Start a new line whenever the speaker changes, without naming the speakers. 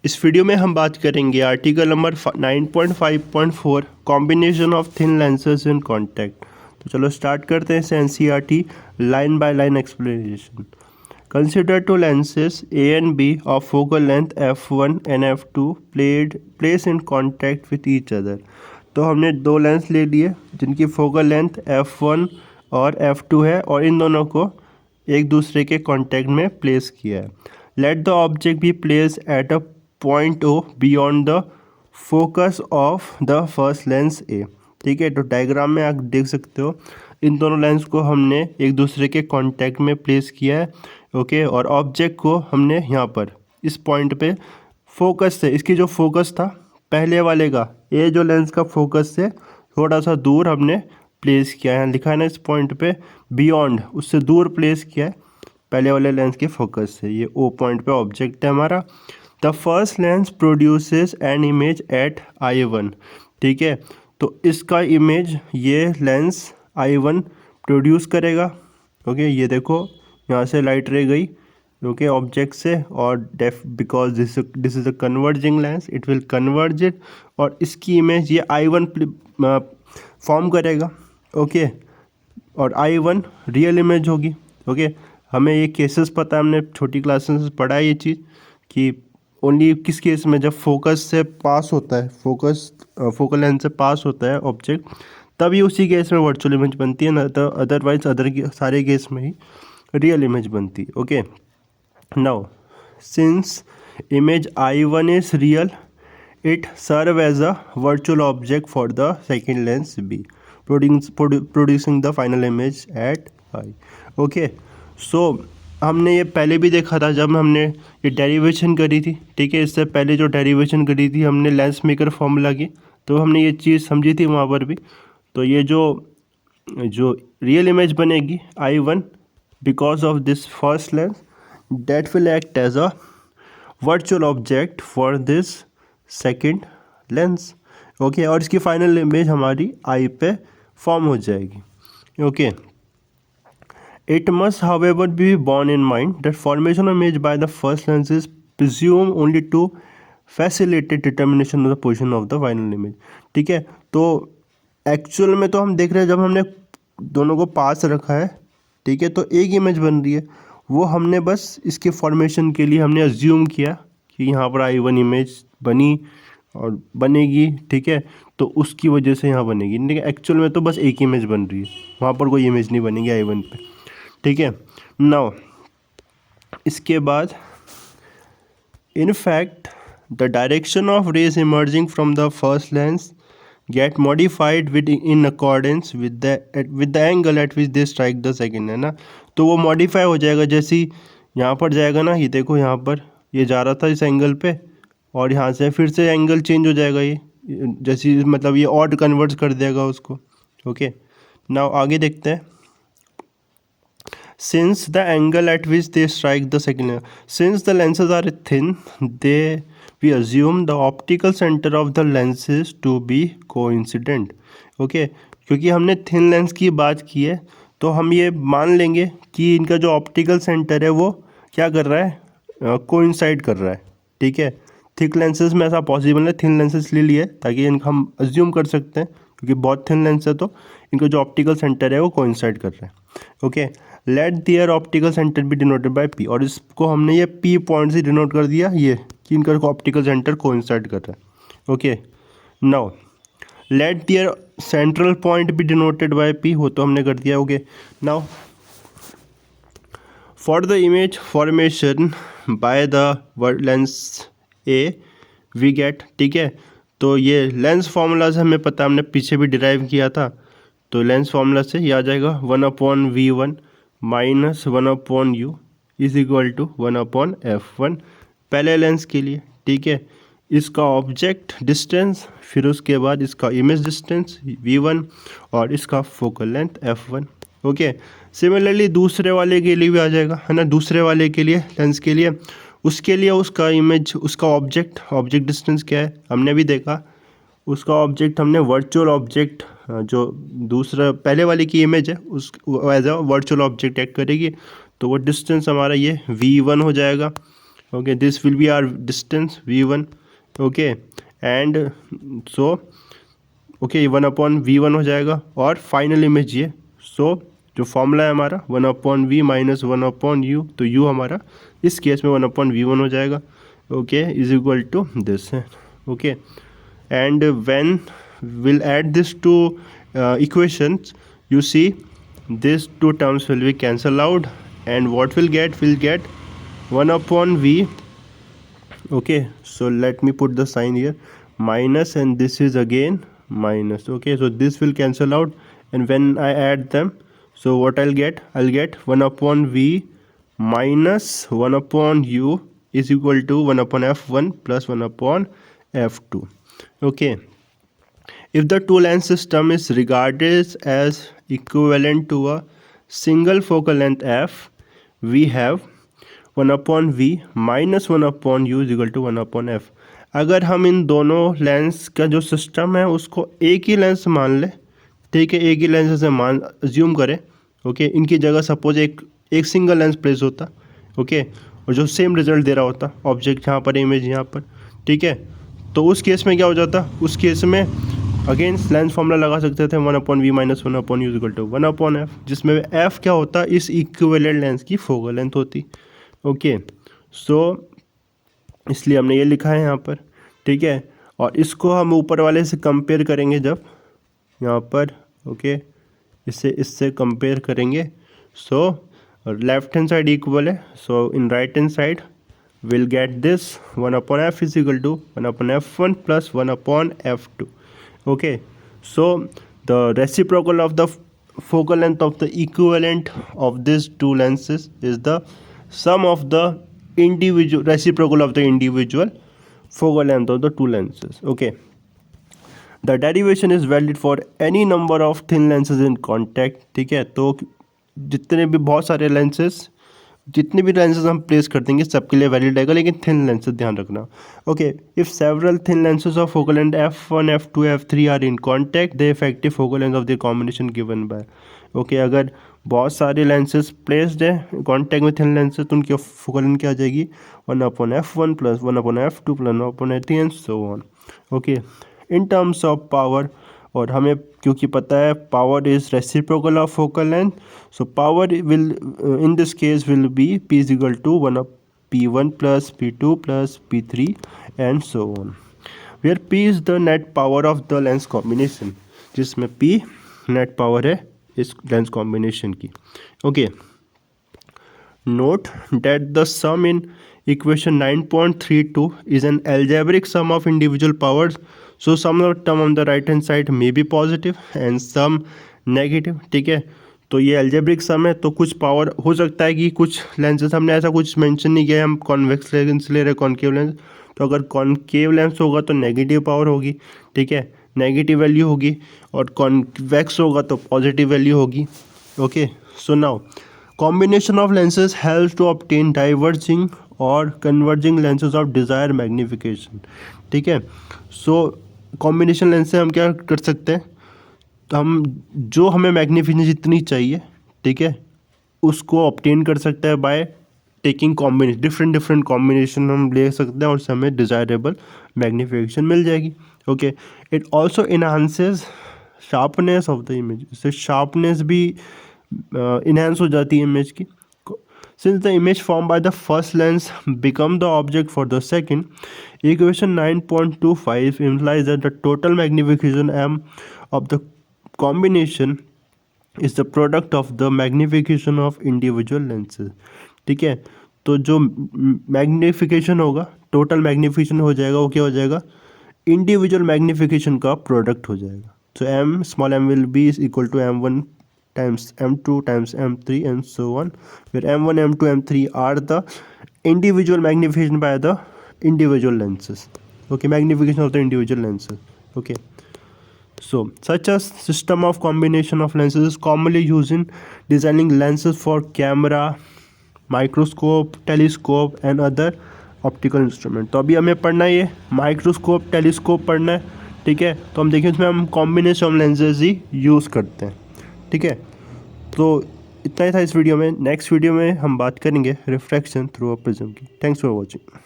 इस वीडियो में हम बात करेंगे article number 9.5.4 combination of thin lenses in contact. तो चलो स्टार्ट करते हैं इसे NCERT line by line explanation. Consider two lenses A and B of focal length f1 and f2 place in contact with each other. तो हमने दो lens ले लिए जिनकी फोकल लेंथ f1 और f2 है और इन दोनों को एक दूसरे के कॉन्टैक्ट में प्लेस किया है। Let the object be place at a point O beyond the focus of the first lens A. ठीक है, तो डायग्राम में आप देख सकते हो इन दोनों लेंस को हमने एक दूसरे के कांटेक्ट में प्लेस किया है। ओके, और ऑब्जेक्ट को हमने यहाँ पर इस पॉइंट पे फोकस से, इसकी जो फोकस था पहले वाले का, ये जो लेंस का फोकस से थोड़ा सा दूर हमने प्लेस किया है। लिखा है ना इस पॉइंट पे बियॉन्ड, उससे दूर प्लेस किया है पहले वाले लेंस के फोकस से। ये ओ पॉइंट पे ऑब्जेक्ट है हमारा। The first lens produces an image at I1। ठीक है, तो इसका इमेज ये लेंस I1 प्रोड्यूस करेगा। ओके, ये देखो यहाँ से लाइट रे गई ओके ऑब्जेक्ट से, और because this is a converging lens it will converge it, और इसकी इमेज ये I1 फॉर्म करेगा। ओके, और I1 रियल इमेज होगी। ओके, हमें ये केसेस पता है, हमने छोटी क्लासेस में पढ़ा है ये चीज़ कि ओनली किस केस में जब फोकस से पास होता है, फोकल लेंथ से पास होता है ऑब्जेक्ट, तभी उसी केस में वर्चुअल इमेज बनती है, ना तो अदरवाइज सारे केस में ही रियल इमेज बनती है। Okay, now since image I1 is real it serve as a virtual object for the second lens be producing the final image at I। Okay, so हमने ये पहले भी देखा था जब हमने ये डेरिवेशन करी थी। ठीक है, इससे पहले जो डेरिवेशन करी थी हमने लेंस मेकर फॉर्मूला की, तो हमने ये चीज़ समझी थी वहाँ पर भी। तो ये जो रियल इमेज बनेगी I1 because of this first lens, that will act as a virtual object for this second lens. Okay, और इसकी फाइनल इमेज हमारी I पे फॉर्म हो जाएगी। Okay, it must however be borne in mind that formation of image by the first lens is presumed only to facilitate determination of the position of the final image। ठीक है, तो actual में तो हम देख रहे हैं जब हमने दोनों को पास रखा है, ठीक है, तो एक इमेज बन रही है। वो हमने बस इसके फॉर्मेशन के लिए हमने अज्यूम किया कि यहाँ पर I1 इमेज बनी और बनेगी। ठीक है, तो उसकी वजह से यहाँ बनेगी, लेकिन एक्चुअल में तो बस एक इमेज बन रही है, वहाँ पर कोई इमेज नहीं बनेगी I1 पे। ठीक है, नाउ इसके बाद in fact the direction of rays emerging from the first lens get modified with in accordance with the angle at which they strike the second, है ना। तो वो मॉडिफाई हो जाएगा, जैसे यहाँ पर जाएगा ना, ये देखो यहाँ पर ये जा रहा था इस एंगल पे, और यहाँ से फिर से एंगल चेंज हो जाएगा, ये जैसे मतलब ये ऑड कन्वर्ट कर देगा उसको। ओके, नाउ आगे देखते हैं। Since the angle at which they strike the second layer, since the lenses are thin, we assume the optical center of the lenses to be coincident। Okay, क्योंकि हमने thin lens की बात की है, तो हम ये मान लेंगे कि इनका जो ऑप्टिकल सेंटर है वो क्या कर रहा है, कोइंसाइड कर रहा है। ठीक है, थिक लेंसेज में ऐसा पॉसिबल है, थिन लेंसेज ले लिए ताकि इनका हम अज्यूम कर सकते हैं, क्योंकि बहुत थिन लेंस है तो इनका जो ऑप्टिकल सेंटर है वो कोइंसाइड कर रहा है। ओके, लेट दियर ऑप्टिकल सेंटर भी डिनोटेड बाय P, और इसको हमने ये P पॉइंट से डिनोट कर दिया, ये कि इनका ऑप्टिकल सेंटर कोइंसाइड कर रहा है। Okay, now let their central point भी डिनोटेड बाय P, हो तो हमने कर दिया। Okay, now for the image formation by the lens A we get. ठीक है, तो ये लेंस फार्मूला से हमें पता, हमने पीछे भी डिराइव किया था, तो लेंस फार्मूला से ये आ जाएगा 1/V1 minus 1/U is equal to 1/F1 पहले लेंस के लिए। ठीक है, इसका ऑब्जेक्ट डिस्टेंस, फिर उसके बाद इसका इमेज डिस्टेंस V1 और इसका focal length F1। Okay, similarly दूसरे वाले के लिए भी आ जाएगा, है ना। दूसरे वाले के लिए लेंस के लिए, उसके लिए उसका इमेज, उसका ऑब्जेक्ट डिस्टेंस क्या है हमने भी देखा। उसका ऑब्जेक्ट हमने वर्चुअल ऑब्जेक्ट, जो दूसरा पहले वाले की इमेज है उस as a virtual object act करेगी, तो वो डिस्टेंस हमारा ये V1 हो जाएगा। okay, this will be our distance v1, okay, and so okay 1/v1 हो जाएगा और फाइनल इमेज ये, सो जो फॉर्मूला है हमारा 1/v माइनस 1/u, तो u हमारा इस केस में 1/v1 हो जाएगा, okay, is equal to this है, okay, and when we'll add this to equations, you see these two terms will be cancel out, and what we'll get 1/v, okay, so let me put the sign here minus, and this is again minus, okay, so this will cancel out, and when I add them, so what I'll get 1/v minus 1/u is equal to 1/f1 plus 1/f2, okay. If the two length system is regarded as equivalent to a single focal length f, we have 1/v minus 1/u is equal to 1/f. अगर हम इन दोनों lens का जो system है उसको एक ही lens मान ले, ठीक है, एक ही लेंस से मान अज्यूम करें, ओके, इनकी जगह सपोज एक सिंगल लेंस प्लेस होता, ओके, और जो सेम रिजल्ट दे रहा होता, ऑब्जेक्ट यहाँ पर, इमेज यहाँ पर, ठीक है, तो उस केस में क्या हो जाता, उस केस में अगेन लेंस फॉर्मूला लगा सकते थे 1/v minus 1/u is equal to 1/f, जिसमें f क्या होता, इस इक्विवेलेंट लेंस की फोकल लेंथ होती, ओके, सो इसलिए हमने ये लिखा है यहाँ पर, ठीक है, और इसको हम ऊपर वाले से कंपेयर करेंगे जब यहाँ पर, ओके, इससे कंपेयर करेंगे, so left hand side equal है, so in right hand side we'll get this 1/f is equal to 1/f1 plus 1/f2, okay, so the reciprocal of the focal length of the equivalent of these two lenses is the sum of the individual reciprocal of the individual focal length of the two lenses, okay. The derivation is valid for any number of thin lenses in contact, ठीक है, तो जितने भी बहुत सारे lenses, जितने भी lenses हम प्लेस कर देंगे सबके लिए वैलिड रहेगा, लेकिन थिन लेंसेज ध्यान रखना, okay. If several thin lenses of focal length f1 f2 f3 are in contact, the effective focal length of the combination given by, okay, अगर बहुत सारे लेंसेज प्लेस्ड है कॉन्टैक्ट में थिन लेंसेज, तो उनकी focal length क्या आ जाएगी 1/f1 plus 1/f2 plus 1/f3 and so on, okay. In terms of power, और हमें क्योंकि पता है power is reciprocal of focal length, so power will in this case will be p is equal to 1/p1 plus p2 plus p3 and so on, where p is the net power of the lens combination, जिसमें p net power है इस lens combination की, okay. Note that the sum in equation 9.32 is an algebraic sum of individual powers, so some of the term on the right hand side may be positive and some negative, ठीक है, तो ये algebraic sum है, तो कुछ power हो सकता है कि कुछ लेंसेज, हमने ऐसा कुछ मेंशन नहीं किया है, हम कॉन्वेक्स लेंस ले रहे कॉन्केव लेंस, तो अगर कॉन्केव लेंस होगा तो नेगेटिव पावर होगी, ठीक है, नेगेटिव वैल्यू होगी, और कॉन्वेक्स होगा तो पॉजिटिव वैल्यू होगी, okay. So now combination of lenses helps to obtain diverging और converging lenses of desire magnification, ठीक है. सो कॉम्बिनेशन लेंस से हम क्या कर सकते हैं, तो हम जो हमें मैग्नीफिकेशन जितनी चाहिए, ठीक है, उसको ऑब्टेन कर सकते हैं by taking combination, different combination हम ले सकते हैं और उससे हमें डिज़ायरेबल मैग्नीफिकेशन मिल जाएगी, okay. It also enhances sharpness of the image, इससे शार्पनेस भी इनहेंस हो जाती है इमेज की. Since the image formed by the first lens become the object for the second, equation 9.25 implies that the total magnification m of the combination is the product of the magnification of individual lenses, ठीक है. तो जो magnification होगा, total magnification हो जाएगा, वो क्या हो जाएगा, इंडिविजुअल मैग्नीफिकेशन का प्रोडक्ट हो जाएगा. So m small m will be equal to m1 times m2 times m3 and so on, where m1 m2 m3 are the individual magnification by the individual lenses, okay, magnification of the individual lenses, okay. So such a system of combination of lenses is commonly used in designing lenses for camera, microscope, telescope and other optical instrument. तो अभी हमें पढ़ना है ये microscope, telescope पढ़ना है, ठीक है. तो हम देखिए इसमें हम combination of lenses he use करते हैं, ठीक है. तो इतना ही था इस वीडियो में। नेक्स्ट वीडियो में हम बात करेंगे रिफ्रैक्शन थ्रू अ प्रिज्म की। Thanks for watching.